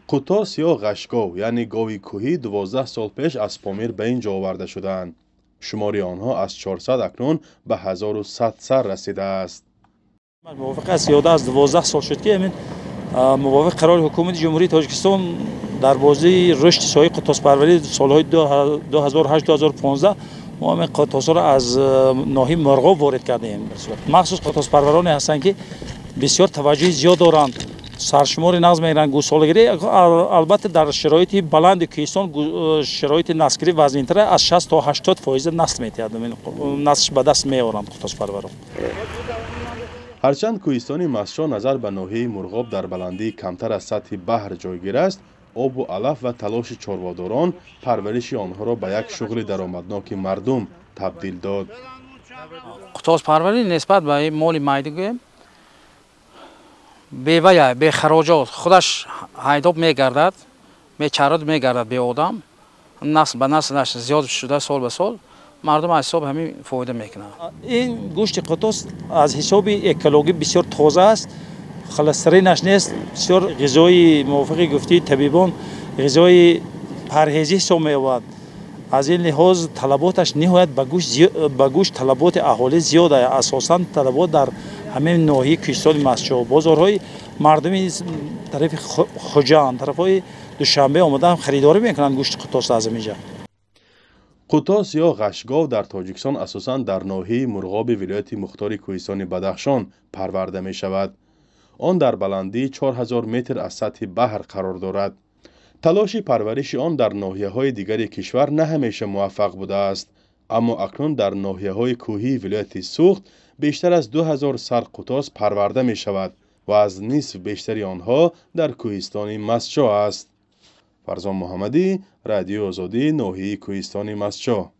قوطاس یا غشگاو یعنی گاوی کوهی 12 سال پیش از پامیر به اینجا آورده شدند. شماری آنها از 400 اکنون به 1100 سر رسیده است. موافق است یاد از 12 سال شد که همین موافق قرار حکومت جمهوری تاجیکستان در بازی رشد سایه قوطاس پروری سالهای 2008-2015 ما همین قوطاس را از ناحیه مرغاب وارد کردیم. مخصوص قوطاس پرورانی هستند که بسیار توجه زیاد دارند. سرشمار نقض میگیرند گوسالگیری البته در شرایط بلند کوهستان شرایط نسلگیری وزن‌تر از 60 تا 80% نسل می‌دهد. نسلش به دست می‌آورند قوطاس پروران. هرچند کوهستان مسچا نظر به ناحیه مرغاب در بلندی کمتر از سطح بحر جایگیر است، آب و علف و تلاش چارواداران پرورش آنها را به یک شغل درآمدناک مردم تبدیل داد. قوطاس پروری نسبت به مال میدگی بیوه به خراجات خودش هایداب میگردد، میچرد میگردد به آدم، نسل به نسلش زیاد شده سال به سال مردم از حساب همین فایده میکنند. این گوشت قوطاس از حساب اکولوژی بسیار تازه است، خلسترینش نیست، بسیار غذای موافق گفتی طبیبان غذای پرهیزی حساب می‌یابد. از این لحاظ طلباتش نهایت به گوشت طلبات اهالی زیاد است. اساساً طلبات در همین ناحیه کوهستان مسچا بازارهای مردمی طرف خوجان طرفای دوشنبه آمدن خریداری میکنند گوشت قوطاس از اینجا. قوطاس یا غشگاو در تاجیکستان اساساً در ناحیه مرغاب ولایت مختار کوهستان بدخشان پرورده می شود. آن در بلندی 4000 متر از سطح بحر قرار دارد. تلاش پرورش آن در ناحیه‌های دیگر کشور نه همیشه موفق بوده است، اما اکنون در ناحیه‌های کوهی ولایت سوخت بیشتر از 2000 سر قوطاس پرورده می شود و از نصف بیشتری آنها در کوهستان مسچا است. فرزان محمدی، رادیو آزادی، ناحیه کوهستان مسچا.